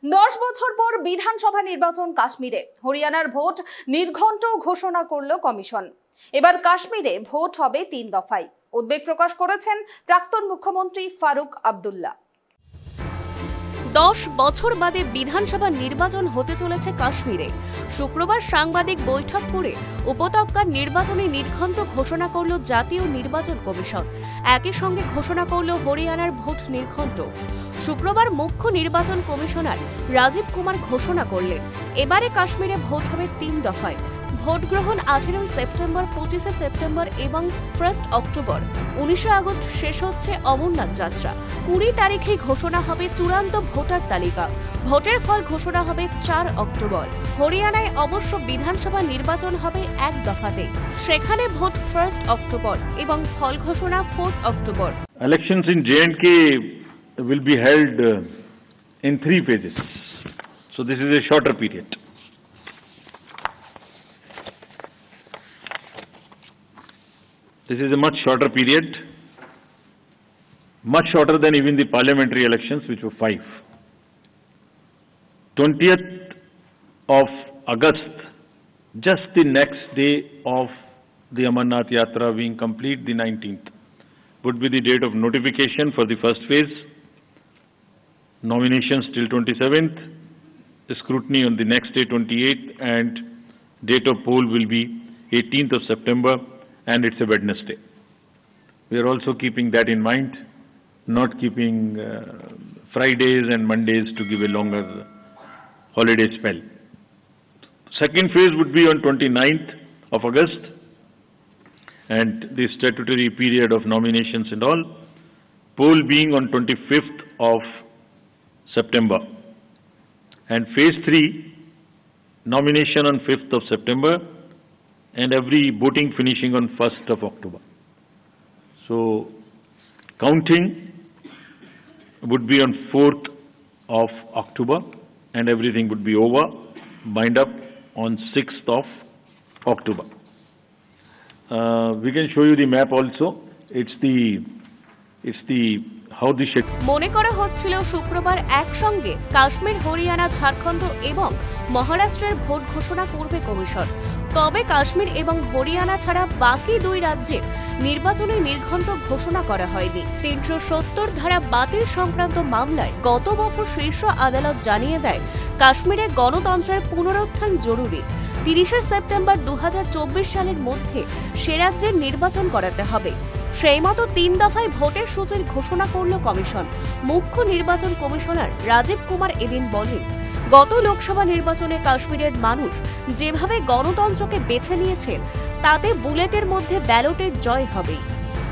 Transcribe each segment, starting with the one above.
10 বছর পর বিধানসভা নির্বাচন কাশ্মীরে। হরিয়ানার ভোট নির্ঘণ্ট ঘোষণা করল কমিশন। এবার কাশ্মীরে ভোট হবে 3 দফায়। উদ্বেগ প্রকাশ করেছেন প্রাক্তন মুখ্যমন্ত্রী ফারুক আব্দুল্লাহ। 10 বছর বাদে বিধানসভা নির্বাচন হতে চলেছে কাশ্মীরে। শুক্রবার সাংবাদিক বৈঠক করে উপত্যকার নির্বাচনী নির্ঘণ্ট ঘোষণা করল জাতীয় নির্বাচন কমিশন। একই সঙ্গে ঘোষণা করল হরিয়ানার ভোট নির্ঘণ্ট। শুক্রবার মুখ্য নির্বাচন কমিশনার রাজীব কুমার ঘোষণা করলেন, এবারে কাশ্মীরে ভোট হবে 3 দফায়। ভোট গ্রহণ 18 সেপ্টেম্বর, 25 সেপ্টেম্বর এবং 1 অক্টোবর। 19 আগস্ট শেষ হচ্ছে অমরনাথ যাত্রা। 20 তারিখে ঘোষণা হবে চূড়ান্ত ভোটার তালিকা। ভোটের ফল ঘোষণা হবে 4 অক্টোবর। হরিয়ানায় অবশ্য বিধানসভা নির্বাচন হবে 1 দফাতে। সেখানে ভোট 1 অক্টোবর এবং ফল ঘোষণা 4 October. Elections in J&K will be held in 3 phases. So this is a shorter period. This is a much shorter period, much shorter than even the parliamentary elections, which were 5. 20th of August, just the next day of the Amarnath Yatra being complete, the 19th, would be the date of notification for the first phase, nominations till 27th, the scrutiny on the next day 28th, and date of poll will be 18th of September, and it's a Wednesday. We are also keeping that in mind, not keeping Fridays and Mondays to give a longer holiday spell. Second phase would be on 29th of August, and the statutory period of nominations and all, poll being on 25th of September. And phase 3, nomination on 5th of September, and every voting finishing on 1st of October. So counting would be on 4th of October, and everything would be over, bind up on 6th of October. We can show you the map also. It's the how the মনে করা হচ্ছিল শুক্রবার একসঙ্গে কাশ্মীর, হরিয়ানা, ঝাড়খণ্ড এবং মহারাষ্ট্রের vote ঘোষণা করবে commission. তবে কাশ্মীর এবং হরিয়ানা ছাড়া বাকি 2 রাজ্যের নির্বাচনী নির্ঘণ্ট ঘোষণা করা হয়নি। 370 ধারা বাতিল সংক্রান্ত মামলায় গত বছর শীর্ষ আদালত জানিয়ে দেয়, কাশ্মীরে গণতন্ত্রের পুনরুত্থান জরুরি। 30 সেপ্টেম্বর 2024 সালের মধ্যে সে রাজ্যের নির্বাচন করাতে হবে। সেই মতো 3 দফায় ভোটের সূচির ঘোষণা করল কমিশন। মুখ্য নির্বাচন কমিশনার রাজীব কুমার এদিন বলেন, গত লোকসভা নির্বাচনে কাশ্মীরের মানুষ যেভাবে গণতন্ত্রকে বেছে নিয়েছেন, তাতে বুলেটের মধ্যে ব্যালটের জয় হবেই।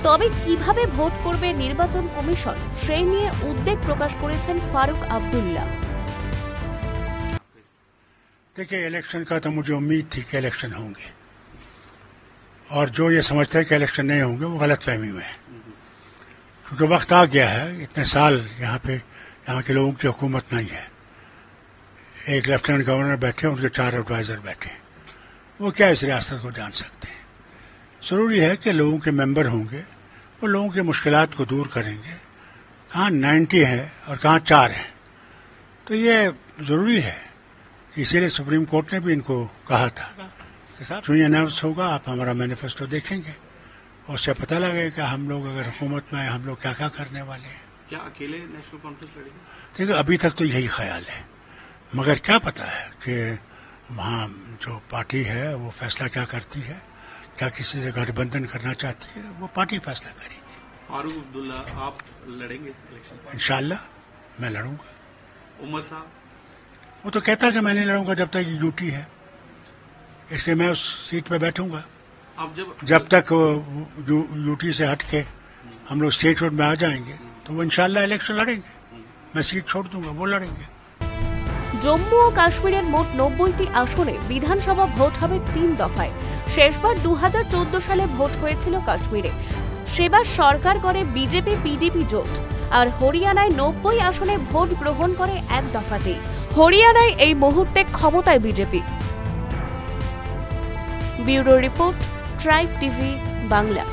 তবে কিভাবে ভোট করবে নির্বাচন কমিশন, সেই নিয়ে উদ্বেগ প্রকাশ করেছেন ফারুক আব্দুল্লাহ। देखिए, इलेक्शन का तो मुझे उम्मीद थी कि इलेक्शन होंगे, और जो ये समझते हैं कि इलेक्शन नहीं होंगे वो गलतफहमी में है, क्योंकि वक्त आ गया है। इतने साल यहाँ के लोगों की हुकूमत नहीं है। एक लेफ्टिनेंट गवर्नर बैठे, उनके 4 एडवाइजर बैठे, वो क्या इस रियासत को जान सकते हैं। जरूरी है कि लोगों के मेंबर होंगे, वो लोगों की मुश्किलात को दूर करेंगे। कहाँ 90 है और कहाँ 4 है, तो ये जरूरी है। इसीलिए सुप्रीम कोर्ट ने भी इनको कहा था कि साहब जो ये अनाउंस होगा, आप हमारा मैनिफेस्टो देखेंगे, उससे पता लगेगा हम लोग अगर हुकूमत में आए, हम लोग क्या क्या करने वाले हैं। क्या अकेले नेशनल कॉन्फ्रेंस लड़ेगी? देखिए, अभी तक तो यही ख्याल है, मगर क्या पता है कि वहाँ जो पार्टी है वो फैसला क्या करती है, क्या किसी से गठबंधन करना चाहती है, वो पार्टी फैसला करेगी। फारूक अब्दुल्ला, आप लड़ेंगे इलेक्शन? इंशाल्लाह मैं लड़ूंगा। उमर साहब, वो तो कहता है कि मैं नहीं लड़ूंगा जब तक यूटी है, इसलिए मैं उस सीट पे बैठूंगा। आप जब तक यूटी से हट के हम लोग स्टेट रोड में आ जाएंगे तो वो इंशाल्लाह इलेक्शन लड़ेंगे। मैं सीट छोड़ दूंगा, वो लड़ेंगे। জম্মু ও কাশ্মীরের মোট 90টি আসনে বিধানসভা ভোট হবে 3 দফায়। শেষবার 2014 সালে ভোট হয়েছিল কাশ্মীরে। সেবার সরকার করে বিজেপি পিডিপি জোট। আর হরিয়ানায় 90 আসনে ভোট গ্রহণ করে 1 দফাতেই। হরিয়ানায় এই মুহূর্তে ক্ষমতায় BJP. Bureau report, tribe TV Bangla.